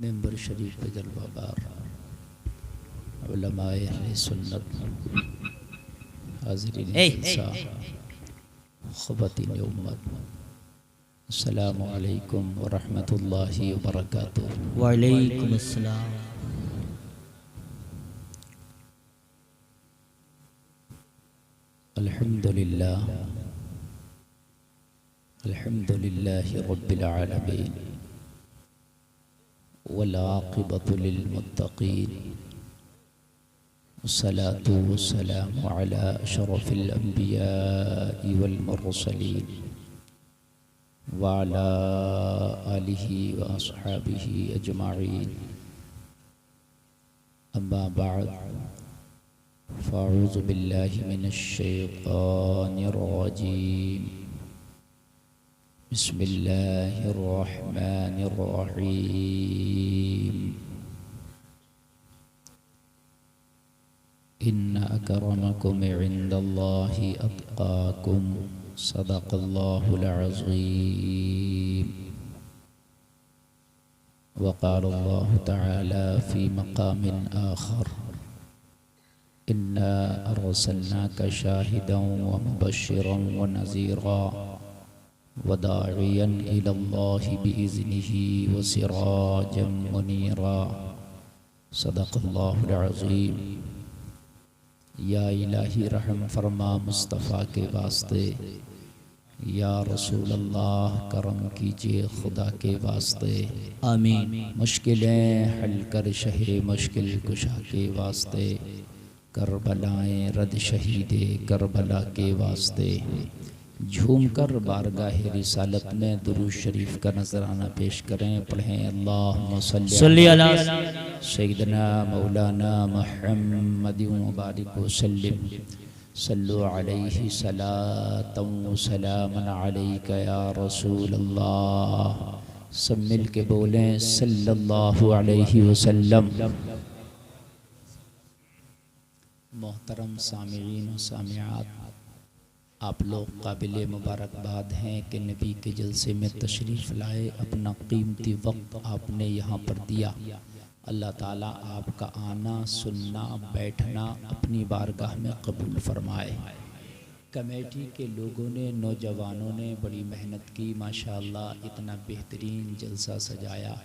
Member शरीफ पे जलवाबार उलमाए अहले सुन्नत हाज़रीन जलसा ख़वातीन उम्मत अस्सलामु अलैकुम व रहमतुल्लाहि व बरकातुहू। वालेकुम अस्सलाम। अल्हम्दुलिल्लाह अल्हम्दुलिल्लाहि रब्बिल आलमीन वल आक़िबतु लिल मुत्तक़ीन वस्सलातु वस्सलामु अला अशरफिल अंबियाइ वल मुरसलीन व अला आलिहि व अस्हाबिहि अजमाईन। अम्मा बअद फ़अऊज़ु बिल्लाहि मिनश शैतानिर रजीम। बिस्मिल्लाहिर रहमानिर रहीम। इन्ना अकरमकुम इंदल्लाहि अत्क़ाकुम। सदक़ल्लाहुल अज़ीम। वक़ाल अल्लाहु तआला फ़ी मक़ामिन आख़र इन्ना अर्सलनाका शाहिदन व मुबश्शिरन व नज़ीरा व दाइयन इलल्लाहि बिइज़्निही व सिराजम मुनीरा। सदक़ल्लाहुल अज़ीम। या इलाही रहम फरमा मुस्तफ़ा के वास्ते, या रसूल अल्लाह करम कीजिए खुदा के वास्ते। आमीन। मुश्किलें हल कर शहे मुश्किल कुशा के वास्ते, करबलाएं रद शहीदे करबला के वास्ते। झूम कर बारगाह रिसालत में दुरूद शरीफ का नजराना पेश करें। पढ़ें अल्लाहुम्मा सल्ली अला सय्यिदना मौलाना मुहम्मदिन व बारिक व सल्लिम। सल्लु अलैहि सलातन व सलामन अलैका या रसूल अल्लाह। सब मिल के बोलें सल्लल्लाहु अलैहि वसल्लम। मोहतरम सामिईन व सामिआत, आप लोग काबिल मुबारकबाद हैं कि नबी के जलसे में तशरीफ़ लाए। अपना कीमती वक्त आपने यहाँ पर दिया। अल्लाह ताला आपका आना सुनना बैठना अपनी बारगाह में कबूल फरमाए। कमेटी के लोगों ने नौजवानों ने बड़ी मेहनत की माशाअल्लाह। इतना बेहतरीन जलसा सजाया।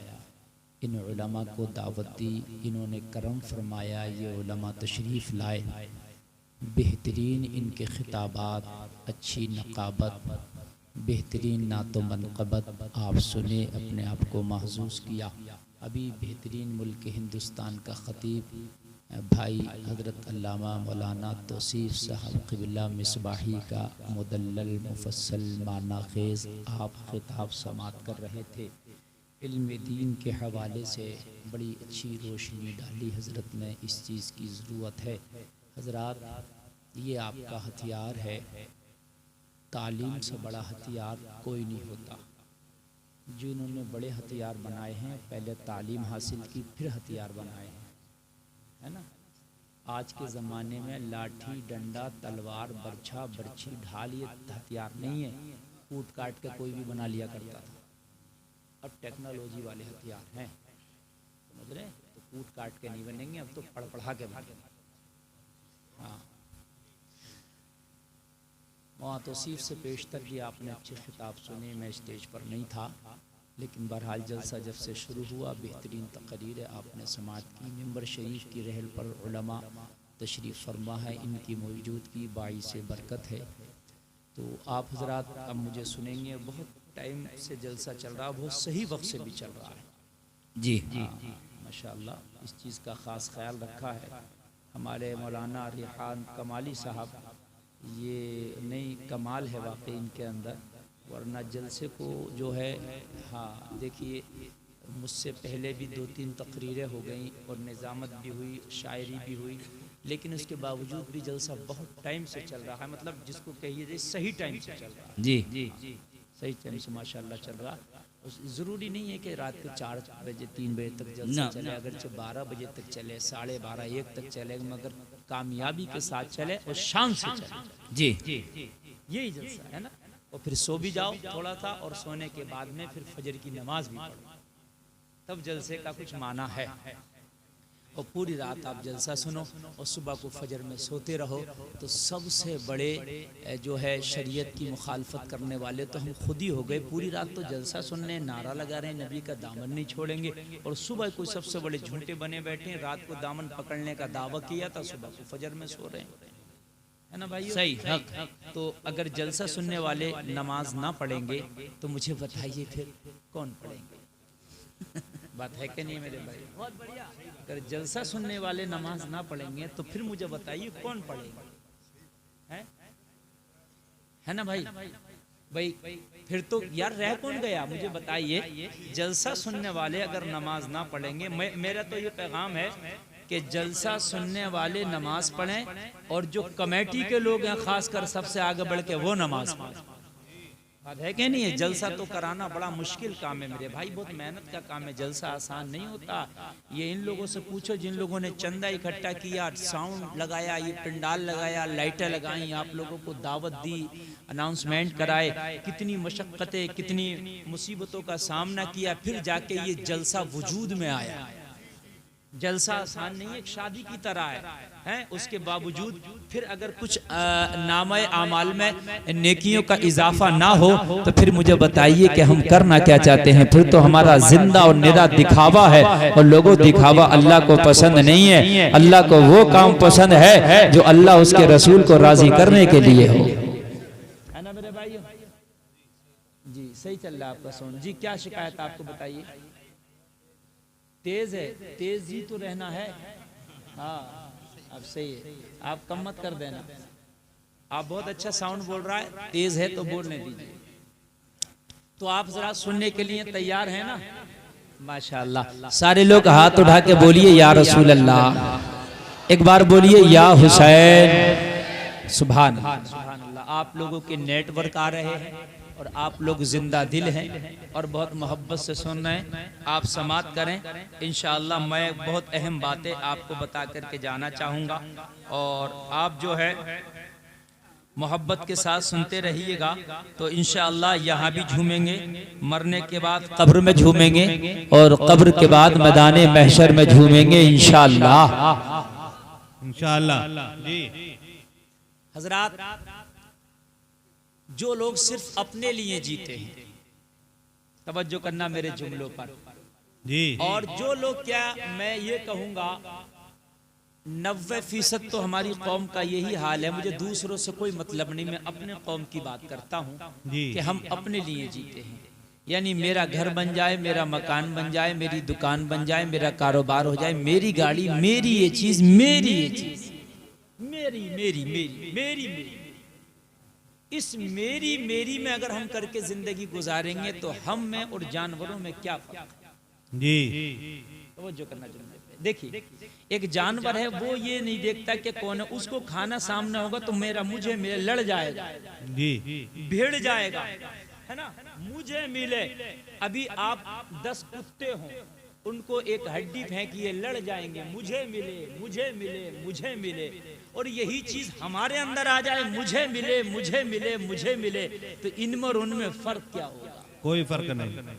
इन उलमा को दावत दी, इन्होंने करम फरमाया। ये उलमा तशरीफ़ लाए, बेहतरीन इनके खिताबात, अच्छी नकाबत, बेहतरीन नातो मनक़बत आप सुने, अपने आप को महसूस किया। अभी बेहतरीन मुल्क हिंदुस्तान का ख़तीब भाई हज़रत अल्लामा मौलाना तौसीफ़ साहब क़िबला मिसबाही का मुदल्लल मुफस्सल मानाखेज़ आप ख़िताब समात कर रहे थे। इल्म दीन के हवाले से बड़ी अच्छी रोशनी डाली हज़रत ने। इस चीज़ की ज़रूरत है हज़रात, ये आपका हथियार है। तालीम से बड़ा हथियार कोई नहीं होता। जिन्होंने बड़े हथियार बनाए हैं, पहले तालीम हासिल की फिर हथियार बनाए हैं, है ना। आज के ज़माने में लाठी डंडा तलवार बरछा बरछी ढाल ये हथियार नहीं है। कूट काट के कोई भी बना लिया करता था। अब टेक्नोलॉजी वाले हथियार हैं, समझ रहे हैं। तो कूट काट के नहीं बनेंगे, अब तो पढ़ पढ़ा के बनेंगे। हाँ, वहाँ तौसीफ़ से पेशतर भी आपने अच्छे खिताब सुने। मैं स्टेज पर नहीं था, लेकिन बहरहाल जलसा जब से शुरू हुआ बेहतरीन तकरीर आपने समात की। मेंबर शरीफ की रहल पर उलमा तशरीफ़ फरमा है, इनकी मौजूदगी बाइस बरकत है। तो आप हज़रात अब मुझे सुनेंगे। बहुत टाइम से जलसा चल रहा, बहुत सही वक्त से भी चल रहा है जी माशाअल्लाह। इस चीज़ का ख़ास ख्याल रखा है हमारे मौलाना रिहान कमाली साहब। ये नई कमाल है वाकई इनके अंदर, वरना जलसे को जो है। हाँ देखिए, मुझसे पहले भी 2-3 तकरीरें हो गई और निज़ामत भी हुई, शायरी भी हुई, लेकिन उसके बावजूद भी जलसा बहुत टाइम से चल रहा है। मतलब जिसको कहिए सही टाइम से चल रहा है। जी सही टाइम से माशाअल्लाह चल रहा। ज़रूरी नहीं है कि रात के 4 बजे 3 बजे तक जलसा चले। अगरचे 12 बजे तक चले, 12:30 1 तक चले, मगर कामयाबी के साथ चले और शान से चले। जी यही जलसा है ना। और फिर सो भी जाओ थोड़ा सा, और सोने के बाद में फिर फजर की नमाज भी पढ़ो। तब जलसे का कुछ माना है। और पूरी रात आप जलसा सुनो और सुबह को फजर में सोते रहो। तो सबसे बड़े जो है शरीयत की मुखालफत करने वाले तो हम खुद ही हो गए। पूरी रात तो जलसा सुनने, नारा लगा रहे हैं, नबी का दामन नहीं छोड़ेंगे, और सुबह को सबसे बड़े झूठे बने बैठे हैं। रात को दामन पकड़ने का दावा किया था, सुबह को फजर में सो रहे हैं, है ना भाई? सही हक। तो अगर जलसा सुनने वाले नमाज ना पढ़ेंगे तो मुझे बताइए फिर कौन पढ़ेंगे? बात है कि नहीं मेरे भाई? बहुत बढ़िया। अगर जलसा सुनने वाले नमाज ना पढ़ेंगे तो फिर मुझे बताइए कौन पढ़ेगा? है ना भाई? भाई फिर तो यार रह कौन गया? मुझे बताइए। जलसा सुनने वाले अगर नमाज ना पढ़ेंगे, मेरा तो ये पैगाम है कि जलसा सुनने वाले नमाज पढ़ें, और जो कमेटी के लोग हैं खासकर सबसे आगे बढ़ के वो नमाज पढ़ें। बात है कि नहीं है? जलसा तो कराना बड़ा मुश्किल काम है मेरे भाई, बहुत मेहनत का काम है। जलसा आसान नहीं होता। ये इन लोगों से पूछो जिन लोगों ने चंदा इकट्ठा किया, साउंड लगाया, ये पंडाल लगाया, लाइटें लगाई, आप लोगों को दावत दी, अनाउंसमेंट कराए, कितनी मशक्क़तें, कितनी मुसीबतों का सामना किया, फिर जाके ये जलसा वजूद में आया। जलसा आसान नहीं है, एक शादी की तरह है। उसके बावजूद फिर अगर कुछ नामे आमाल में नेकियों का इजाफा ना हो तो फिर मुझे बताइए कि हम करना क्या चाहते हैं? फिर तो हमारा जिंदा और निरा दिखावा है, और लोगों दिखावा अल्लाह को पसंद नहीं है। अल्लाह को वो काम पसंद है जो अल्लाह उसके रसूल को राजी करने के लिए हो, है ना मेरे भाई? जी सही चल रहा है आपका साउंड। जी क्या शिकायत आपको बताइए? तेज है, तेज ही तो रहना है। हाँ अब सही है, आप कम मत कर देना। आप बहुत अच्छा साउंड बोल रहा है, तेज है तो बोलने दीजिए। तो आप जरा सुनने के लिए तैयार हैं ना? माशाअल्लाह। सारे लोग हाथ उठा के बोलिए या रसूल अल्लाह। एक बार बोलिए या हुसैन। सुभान अल्लाह। आप लोगों के नेटवर्क आ रहे हैं और आप लोग जिंदा दिल हैं और बहुत मोहब्बत से सुन रहे हैं। आप समात करें इंशाअल्लाह। मैं बहुत अहम बातें आपको बता करके जाना चाहूँगा, और आप जो है मोहब्बत के साथ सुनते रहिएगा। तो इंशाअल्लाह यहाँ भी झूमेंगे, मरने के बाद कब्र में झूमेंगे, और कब्र के बाद मैदान महशर में झूमेंगे इंशाअल्लाह। इंशाअल्लाह जी। हजरात, जो लोग सिर्फ अपने लिए जीते हैं, तवज्जो करना मेरे जुमलों पर जी। और जो लोग, क्या मैं ये कहूँगा 90% तो हमारी कौम का यही हाल है। मुझे दूसरों से कोई मतलब नहीं, मैं अपने कौम की बात करता हूँ कि हम अपने लिए जीते हैं। यानी मेरा घर बन जाए, मेरा मकान बन जाए, मेरी दुकान बन जाए, मेरा कारोबार हो जाए, मेरी गाड़ी, मेरी ये चीज, मेरी ये चीज, मेरी मेरी मेरी मेरी मेरी। इस मेरी मेरी में अगर हम करके जिंदगी गुजारेंगे तो हम में और जानवरों में क्या फर्क जी। वो जो करना चाहिए। देखिए एक जानवर है, वो ये नहीं देखता कि कौन है, उसको खाना सामने होगा तो मेरा मुझे मिले, लड़ जाएगा जी, भिड़ जाएगा, है ना, मुझे मिले। अभी आप 10 कुत्ते हों, उनको एक हड्डी फेंकिए, लड़ जाएंगे, मुझे मिले मुझे मिले मुझे मिले। और यही चीज हमारे अंदर आ जाए, मुझे मिले मुझे मिले मुझे मिले, तो इनमें और उनमें फर्क क्या होगा? कोई फर्क नहीं।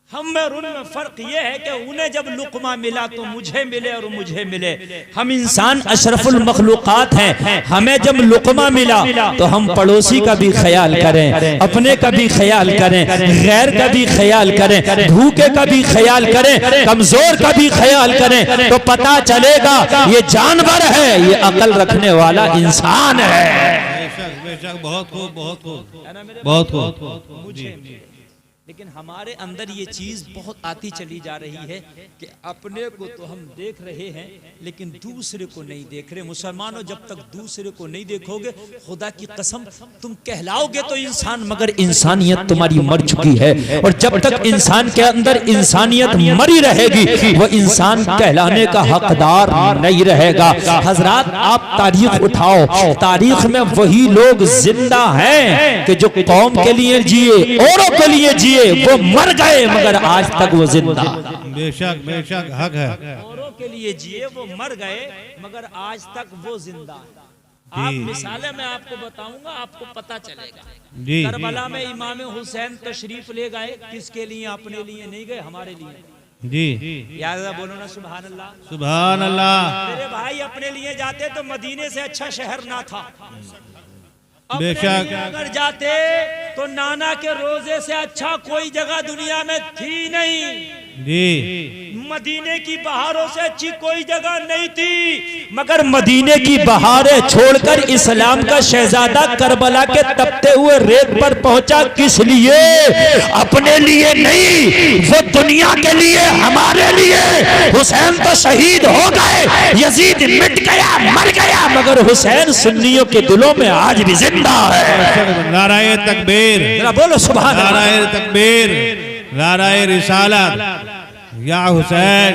हम में और उनमें फर्क ये है कि उन्हें जब लुकमा मिला तो मुझे मिले और मुझे मिले। हम इंसान अशरफुल मखलूकात हैं, हमें जब लुकमा मिला तो हम पड़ोसी का भी ख्याल करें, अपने का भी ख्याल करें, गैर का भी ख्याल करें, भूखे का भी ख्याल करें, कमजोर का भी ख्याल करें, तो पता चलेगा ये जानवर है, ये अकल रखने वाला इंसान है। बेशक बेशक, बहुत खूब बहुत खूब बहुत खूब। मुझे लेकिन हमारे अंदर ये चीज बहुत आती चली जा रही है कि अपने को तो हम देख रहे हैं लेकिन दूसरे को नहीं देख रहे। मुसलमानों, जब तक दूसरे को नहीं देखोगे, खुदा की कसम तुम कहलाओगे तो इंसान, मगर इंसानियत तुम्हारी मर चुकी है। और जब तक इंसान के अंदर इंसानियत मरी रहेगी, वो इंसान कहलाने का हकदार नहीं रहेगा। हजरात, आप तारीख उठाओ, तारीख में वही लोग जिंदा हैं कि जो कौम के लिए जिए, औरों के लिए जिए, वो मर गए मगर आज तक वो जिंदा। बेशक बेशक, हक है। औरों के लिए जिए, वो मर गए मगर आज तक वो जिंदा है। आप मिसालें मैं आपको बताऊंगा, आपको पता चलेगा। करबला में इमाम हुसैन तशरीफ ले गए, किसके लिए? अपने लिए नहीं गए, हमारे लिए। जी याद बोलो ना सुभान अल्लाह। सुभान अल्लाह। मेरे भाई अपने लिए जाते तो मदीने से अच्छा शहर ना था। बेशक। अगर जाते तो नाना के रोजे से अच्छा कोई जगह दुनिया में थी नहीं। जी मदीने की बहारों से अच्छी कोई जगह नहीं थी, मगर मदीने की बहारें छोड़कर इस्लाम का शहजादा करबला के तपते हुए रेत पर पहुंचा। किस लिए? अपने लिए नहीं, वो दुनिया के लिए, हमारे लिए। हुसैन तो शहीद हो गए, यजीद मिट गया, मर गया, मगर हुसैन सुन्नियों के दिलों में आज भी जिंदा है। नाराए तकबीर, जरा बोलो सुभान अल्लाह। नाराए तकबीर, नाराए रिसालत, या हुसैन।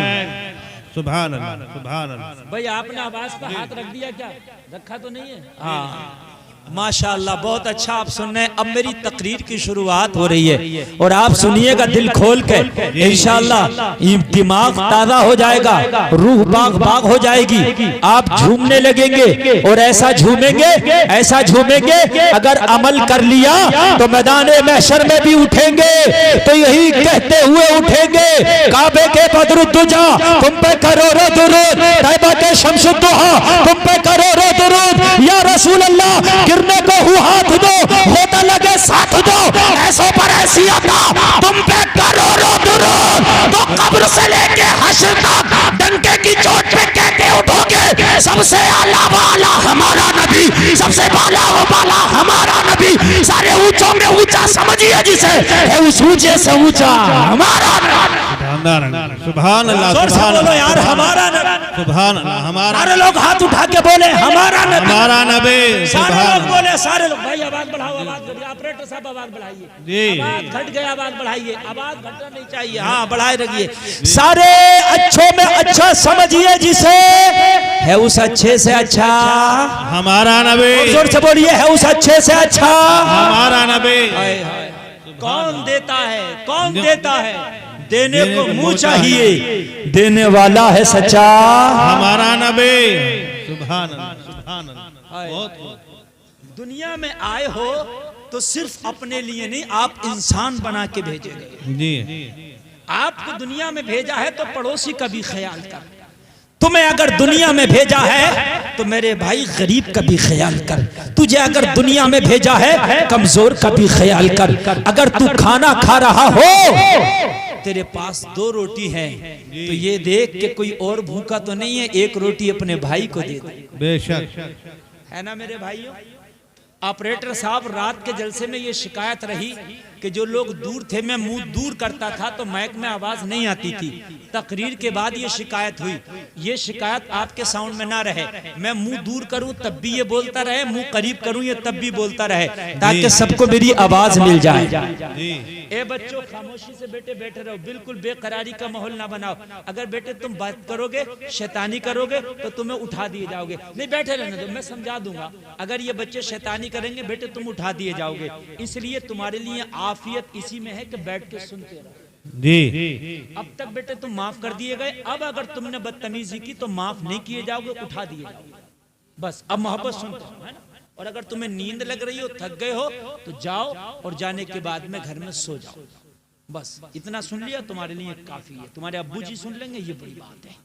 सुभान अल्लाह, सुभान अल्लाह। भाई आपने आवाज पर हाथ रख दिया क्या? रखा तो नहीं है? हाँ माशाअल्लाह, बहुत अच्छा आप सुन रहे हैं। अब मेरी तकरीर की शुरुआत हो रही है और आप सुनिएगा दिल खोल के। इंशाअल्लाह दिमाग ताजा हो जाएगा, रूह बाग बाग हो जाएगी, आप झूमने लगेंगे और ऐसा झूमेंगे, ऐसा झूमेंगे, अगर अमल कर लिया तो मैदान महशर में भी उठेंगे तो यही कहते हुए उठेंगे, काबे के बदरुद्दुजा तुम पे करोड़ों दुरूद, तैयबा के शम्सुद्दुहा तुम पे करोड़ों दुरूद, या रसूल अल्लाह गिरने को हूँ हाथ दो, होता लगे साथ दो, ऐसों पर ऐसी अता तुम पे करोड़ों दुरूद, तो कब्र से लेके हश्र तक डंके की चोट पे कहते उठोगे, सबसे आला वाला हमारा नबी, सबसे बाला वो बाला हमारा नबी, सारे ऊंचों में ऊंचा समझिए जिसे, है उस ऊंचे से ऊंचा हमारा नबी। सुभान अल्लाह, जोर से बोलो यार, हमारा नबी। सुभान अल्लाह, हमारा। सारे लोग हाथ उठा के बोले हमारा नबी, हमारा नबी। सारे लोग बोले, सारे लोग। भाई आवाज बढ़ाओ, आवाज बढ़ाइए, ऑपरेटर साहब आवाज बढ़ाइए। जी आवाज घट गया, आवाज बढ़ाइए, आवाज घटना नहीं चाहिए। हाँ बढ़ाए रखिए। सारे अच्छों में अच्छा समझिए जिसे, है उस अच्छे से अच्छा हमारा नबी। जोर से बोलिए, है उस अच्छे से अच्छा हमारा नबी। कौन देता है? कौन देता है? देने को मुंह चाहिए, देने वाला है सच्चा हमारा नबी। सुभान अल्लाह, सुभान अल्लाह। बहुत दुनिया में आए हो तो सिर्फ अपने लिए नहीं, आप इंसान बना के भेजे गए। जी आपको दुनिया में भेजा है तो पड़ोसी का भी ख्याल कर। तुम्हें अगर दुनिया में भेजा है तो मेरे भाई गरीब का भी ख्याल कर। तुझे अगर दुनिया में भेजा है कमजोर का भी ख्याल कर। अगर तू खाना खा रहा हो, तेरे पास 2 रोटी है तो ये देख के कोई और भूखा तो नहीं है, 1 रोटी अपने भाई को दे दे। बेशक है ना मेरे भाइयों? ऑपरेटर साहब, रात के जलसे में ये शिकायत रही कि जो लोग दूर थे, मैं मुंह दूर करता था तो माइक में आवाज नहीं आती थी। तकरीर के बाद ये शिकायत हुई। ये शिकायत आपके साउंड में ना रहे, मैं मुंह दूर करूं तब भी ये बोलता रहे, मुंह करीब करूं ये तब भी बोलता रहे, ताकि सबको मेरी आवाज मिल जाए। ए बच्चों, खामोशी से बेटे बैठे रहो, बिल्कुल बेकरारी का माहौल ना बनाओ। अगर बेटे तुम बात करोगे, शैतानी करोगे तो तुम्हें उठा दिए जाओगे। नहीं, बैठे रहने दो, मैं समझा दूंगा। अगर ये बच्चे शैतानी करेंगे बेटे, तुम उठा दिए जाओगे। इसलिए तुम्हारे लिए आफियत इसी में है कि बैठ के सुनते रहो। जी अब तक बेटे तुम माफ कर दिए गए, अब अगर तुमने बदतमीजी की तो माफ नहीं किए जाओगे, उठा दिए जाओगे। बस अब मोहब्बत सुनते हो, है ना? और अगर तुम्हें नींद लग रही हो, थक गए हो, तो जाओ और जाने के बाद में घर में सो जाओ। बस इतना सुन लिया, तुम्हारे लिए काफी है। तुम्हारे अब्बू जी सुन लेंगे, ये बड़ी बात है।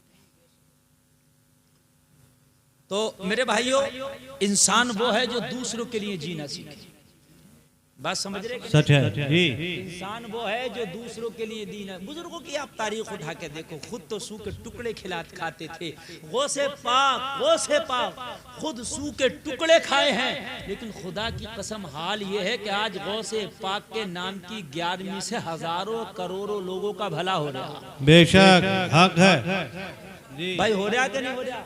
तो मेरे भाइयों, इंसान वो है जो दूसरों के लिए जीना सीखे। बात समझ रहे? सच है जी। इंसान वो है जो दूसरों के लिए दीना। बुजुर्गों की आप तारीख उठा के देखो, खुद तो सू के टुकड़े खाते थे। गौसे पाक खुद सू के टुकड़े खाए हैं, लेकिन खुदा की कसम हाल ये है कि आज गौसे पाक के नाम की 11वीं से हजारों करोड़ों लोगों का भला हो रहा। बेशक हक है भाई, हो रहा कि नहीं हो रहा?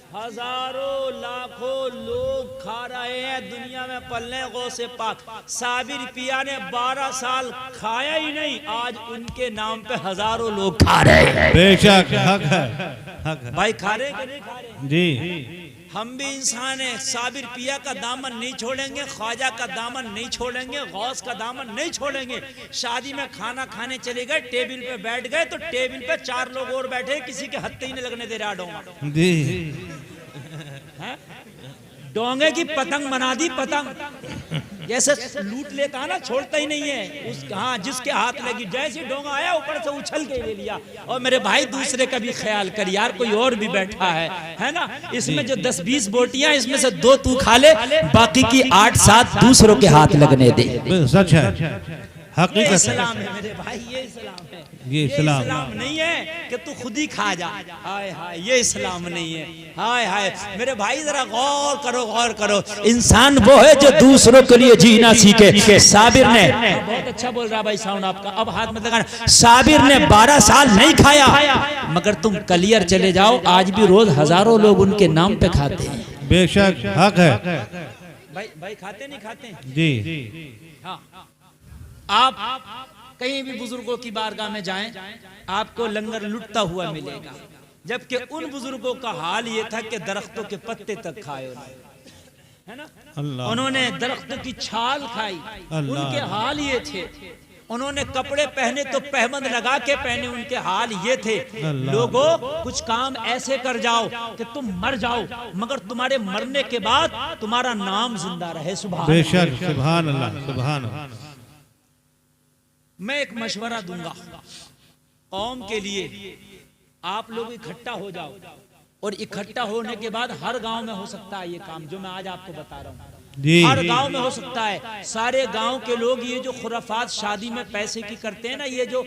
हजारों लाखों लोग खा रहे हैं दुनिया में पल्ले गौसे पाक। साबिर पिया ने 12 साल खाया ही नहीं, आज उनके नाम पे हजारों लोग खा रहे हैं। बेशक हक है, हक है भाई, खा रहे कि नहीं खा रहे? जी। हम भी इंसान हैं। साबिर पिया का दामन नहीं छोड़ेंगे, ख्वाजा का दामन नहीं छोड़ेंगे, गौस का दामन नहीं छोड़ेंगे। शादी में खाना खाने चले गए, टेबल पे बैठ गए तो टेबल पे 4 लोग और बैठे, किसी के हत्थे ही नहीं लगने दे रहा डोंगा। जी डोंगे की पतंग बना दी, पतंग जैसे लूट लेता है ना, छोड़ता ही नहीं है उस, हाँ जिसके हाथ लगी जैसे डोंगा आया ऊपर से उछल के ले लिया। और मेरे भाई दूसरे का भी ख्याल कर यार, कोई और भी बैठा है ना, इसमें जो 10-20 बोटियां इसमें से 2 तू खा ले, बाकी की 8-7 दूसरों के हाथ लगने दे। सच है, हकीकत है। इस्लाम है मेरे भाई, ये इस्लाम है। ये इस्लाम नहीं है कि तू खुद ही खा जा। हाय हाय, ये इस्लाम नहीं है। हाय हाय मेरे भाई, जरा गौर करो, गौर करो। इंसान वो है जो दूसरों के लिए जीना सीखे। साबिर ने, बहुत अच्छा बोल रहा भाई साउंड आपका, अब हाथ मत लगाना। साबिर ने 12 साल नहीं खाया, मगर तुम कलियर चले जाओ, आज भी रोज हजारों लोग उनके नाम पे खाते हैं। बेशक हक है भाई खाते नहीं खाते जी। हाँ, आप कहीं भी बुजुर्गों की बारगाह में जाएं, आपको लंगर लुटता हुआ मिलेगा, जबकि उन बुजुर्गों का हाल ये था कि दरख्तों के पत्ते तक खाए है ना, अल्लाह। उन्होंने दरख्तों की छाल खाई, उनके हाल ये थे। उन्होंने कपड़े पहने तो पहबंद लगा के पहने, उनके हाल ये थे। लोगों, कुछ काम ऐसे कर जाओ कि तुम मर जाओ, मगर तुम्हारे मरने के बाद तुम्हारा नाम जिंदा रहे। सुभान बेशक, सुभान अल्लाह, सुभान अल्लाह। मैं एक मशवरा दूंगा कौम के लिए, आप लोग इकट्ठा हो जाओ, और इकट्ठा होने के बाद हर गांव में हो सकता है ये काम जो मैं आज आपको बता रहा हूँ, हर गांव में हो सकता है। सारे गांव के लोग ये जो खुराफात शादी में पैसे की करते हैं ना, ये जो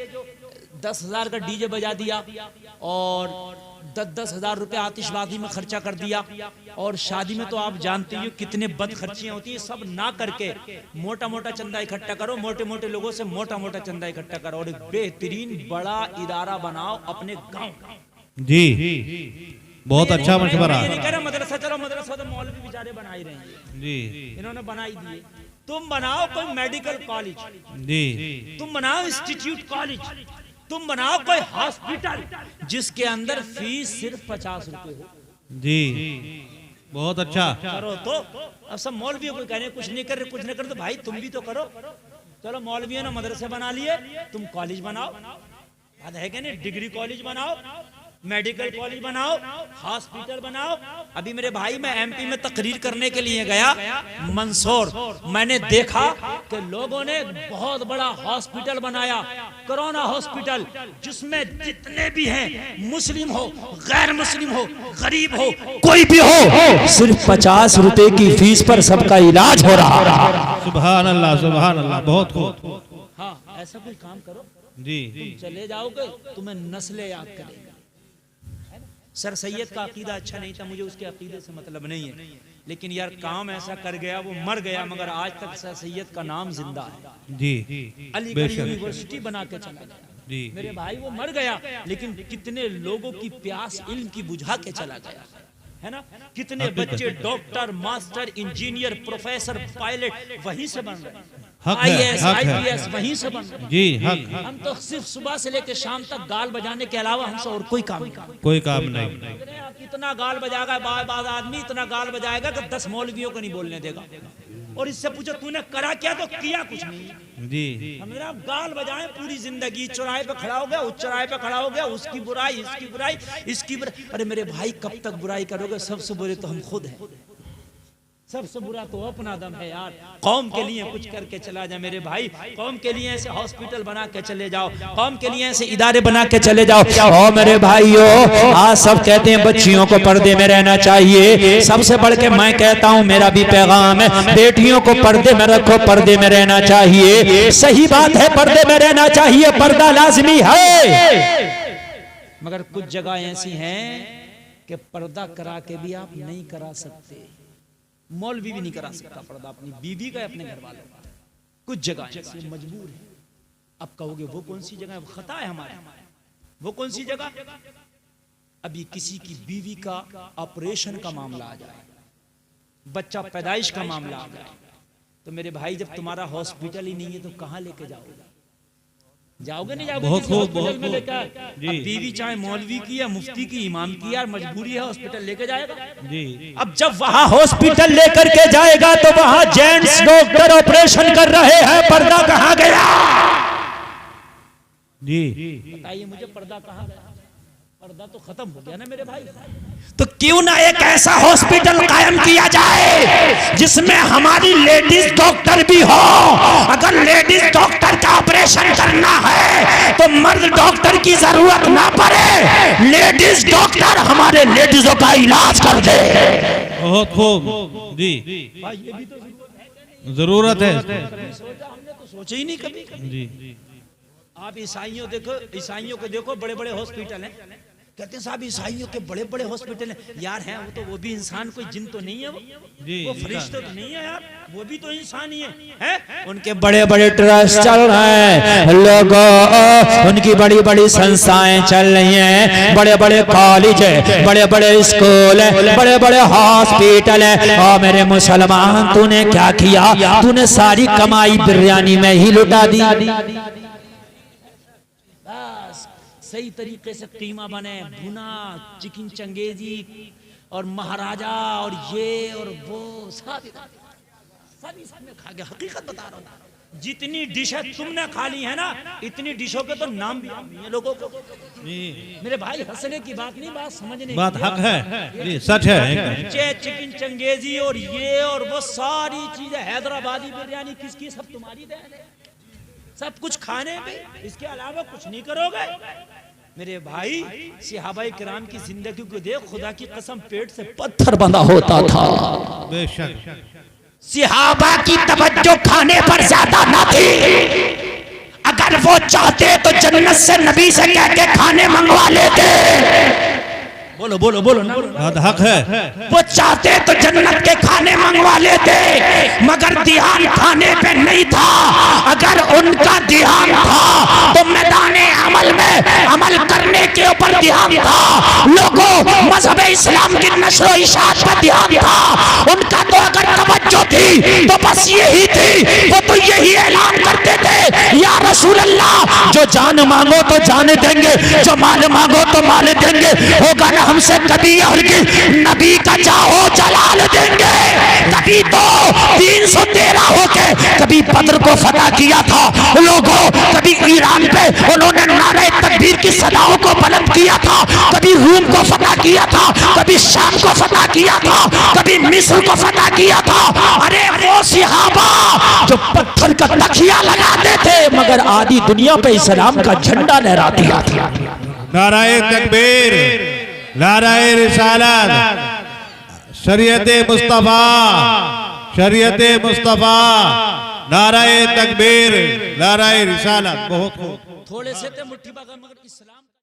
10,000 का डीजे बजा दिया और 10-10 हजार रुपए आतिशबाजी में खर्चा कर दिया, और शादी में तो आप जानते हो कितने बद खर्चियां होती है, सब ना करके मोटा मोटा चंदा इकट्ठा करो, मोटे मोटे लोगों से मोटा मोटा चंदा इकट्ठा करो, और एक बेहतरीन बड़ा इदारा बनाओ अपने गांव। जी, बहुत अच्छा मशवरा। ये नहीं कह रहा मदरसा, चलो मदरसा तो मौलवी बेचारे बना ही रहे हैं जी, इन्होंने बनाई दिए। तुम बनाओ कोई मेडिकल कॉलेज जी, तुम बनाओ इंस्टीट्यूट कॉलेज, तुम बनाओ कोई हॉस्पिटल जिसके अंदर फीस सिर्फ 50 रुपए हो। जी, बहुत अच्छा करो तो। अब सब मौलवियों को कह रहे हैं कुछ नहीं कर रहे, कुछ नहीं कर, तो भाई तुम भी तो करो। चलो मौलवियों ने मदरसे बना लिए, तुम कॉलेज बनाओ, बात है कि नहीं, डिग्री कॉलेज बनाओ, मेडिकल कॉलेज बनाओ, हॉस्पिटल बनाओ। अभी मेरे भाई, मैं एमपी में तकरीर करने के लिए गया मंदसौर, मैंने देखा कि लोगों ने बहुत बड़ा हॉस्पिटल बनाया, कोरोना हॉस्पिटल, जिसमें जितने भी हैं, मुस्लिम हो, गैर मुस्लिम हो, गरीब हो, कोई भी हो, सिर्फ 50 रुपए की फीस पर सबका इलाज हो रहा। सुभान अल्लाह, सुभान अल्लाह, बहुत खूब। हाँ, ऐसा कोई काम करो जी, तुम चले जाओगे, तुम्हें नस्लें याद करेगा। सर सैयद का अकीदा अच्छा नहीं था, मुझे उसके अकीदे से मतलब नहीं है, लेकिन यार काम ऐसा कर गया, वो मर गया मगर आज तक सर सैयद का नाम जिंदा है। जी, अलीगढ़ यूनिवर्सिटी बना के चला गया जी, मेरे भाई, वो मर गया, लेकिन कितने लोगों की प्यास इल्म की बुझा के चला गया, है ना। कितने बच्चे doctor, master, engineer, professor, pilot वहीं से बन रहे, IAS, IPS वहीं से बन रहे। जी, हक। हम तो सिर्फ सुबह से लेकर शाम तक गाल बजाने के अलावा हमसे और कोई काम नहीं। कोई काम नहीं। इतना गाल बजाएगा, बाज आदमी इतना गाल बजाएगा कि 10 मौलवियों को नहीं बोलने देगा, और इससे पूछो तूने करा क्या, तो किया कुछ नहीं। जी, हमें गाल बजाएं पूरी जिंदगी, चौराहे पे खड़ा हो गया, उस चौराहे पे खड़ा हो गया, उसकी बुराई, इसकी बुराई, इसकी बुराई। अरे मेरे भाई, कब तक बुराई करोगे? सबसे बुरे तो हम खुद हैं, सबसे बुरा तो अपना दम है यार। कौम के लिए कुछ करके चला जा मेरे भाई, कौम के लिए ऐसे हॉस्पिटल बना के चले जाओ, कौम के लिए ऐसे इदारे बना के चले जाओ। ओ मेरे भाइयों, आज सब कहते हैं बच्चियों को पर्दे में रहना चाहिए, सबसे बढ़ के मैं कहता हूँ, मेरा भी पैगाम है, बेटियों को पर्दे में रखो, पर्दे में रहना चाहिए। सही बात है, पर्दे में रहना चाहिए, पर्दा लाजमी है, मगर कुछ जगह ऐसी हैं कि पर्दा करा के भी आप नहीं करा सकते। मौलवी भी नहीं करा सकता पर्दा अपनी बीवी का, अपने घर वालों का। कुछ जगह ऐसी मजबूर है। अब कहोगे वो कौन सी जगह खता है हमारे, वो कौन सी जगह? अभी किसी की बीवी का ऑपरेशन का मामला आ जाए, बच्चा पैदाइश का मामला आ जाए, तो मेरे भाई जब तुम्हारा हॉस्पिटल ही नहीं है तो कहाँ लेके जाओगे? जाओगे नहीं जाओगे? बहुत खूब, बहुत में लेकर जी। बीवी चाहे मौलवी की या मुफ्ती की, इमाम की, यार मजबूरी है, हॉस्पिटल लेके जाएगा। जी, अब जब वहां हॉस्पिटल लेकर के जाएगा तो वहां जेंट्स डॉक्टर ऑपरेशन कर रहे हैं, पर्दा कहां गया? जी, बताइए मुझे, पर्दा कहां गया? पर्दा तो खत्म हो गया ना मेरे भाई। तो क्यों ना एक ऐसा हॉस्पिटल कायम किया जाए जिसमें हमारी लेडीज डॉक्टर भी हो। अगर लेडीज डॉक्टर का ऑपरेशन करना है तो मर्द डॉक्टर की जरूरत ना पड़े, लेडीज डॉक्टर हमारे लेडीजों का इलाज कर दे। बहुत खूब जी, भाई ये भी तो जरूरत है सोचा, हमने तो सोचा ही नहीं कभी। जी। आप ईसाइयों देखो, ईसाइयों को देखो, बड़े बड़े हॉस्पिटल हैं, कहते हैं साहब ईसाइयों के बड़े बड़े हॉस्पिटल हैं। यार हैं वो भी इंसान, कोई जिन तो नहीं है वो फरिश्ते तो नहीं है यार, वो भी तो इंसान ही है? उनके बड़े बड़े ट्रस्ट चल रहे हैं लोगों, उनकी बड़ी बड़ी संस्थाएं चल रही हैं, बड़े बड़े कॉलेज है, बड़े बड़े स्कूल है, बड़े बड़े हॉस्पिटल है। और मेरे मुसलमान, तूने क्या किया? तूने सारी कमाई बिरयानी में ही लुटा दी। सही तरीके से कीमा बने, भुना चिकन चंगेजी और महाराजा और ये और वो सभी में खा गया। हकीकत बता रहा हूँ, जितनी डिशें तुमने खा ली है ना, इतनी डिशों के तो नाम भी नहीं है लोगों को। मेरे भाई हंसने की बात नहीं, बात समझने बात हक है जी, सच है। चिकन चंगेजी और ये और वो सारी चीजें, हैदराबादी बिरयानी किसकी? सब तुम्हारी देन है। सब कुछ खाने में, इसके अलावा कुछ नहीं करोगे। मेरे भाई सहाबाए किराम की जिंदगी को देख, खुदा की कसम पेट से पत्थर बंधा होता था। बेशक सहाबा की तवज्जो खाने पर ज्यादा न थी। अगर वो चाहते तो जन्नत से नबी से कह के खाने मंगवा लेते। बोलो बोलो बोलो ना, बात हक है। वो चाहते तो जन्नत के खाने मंगवा लेते, मगर ध्यान खाने पे नहीं था। अगर उनका ध्यान था तो मैदाने अमल में अमल करने के ऊपर ध्यान था। लोगों, मजहब इस्लाम की नश्र इशाअत पर ध्यान था उनका। तो अगर तवज्जो थी तो बस यही थी, वो तो यही ऐलान करते थे, या रसूल अल्लाह, जो जान मांगो तो जान देंगे, जो माल मांगो तो माल देंगे, होगा ना हमसे कभी और नबी का चाहो जलाल देंगे। कभी तो 313 होके कभी बद्र को फतह किया था लोगों, कभी ईरान पे उन्होंने नारे तकबीर की सदाओं को बुलंद किया था, कभी रूम को फतह किया था, कभी शाम को फतह किया था, कभी मिस्र को फतह किया था। अरे वो सहाबा जो पत्थर का तकिया लगाते थे, मगर आधी दुनिया पे इस्लाम का झंडा लहरा दिया था। नाराए तकबीर, नाराए रिसालत, शरीयत मुस्तफा, शरीयत मुस्तफा, नाराए तकबीर, नाराए रिसालत। बहुत खूब। थोड़े से थे मुट्ठी मगर इस्लाम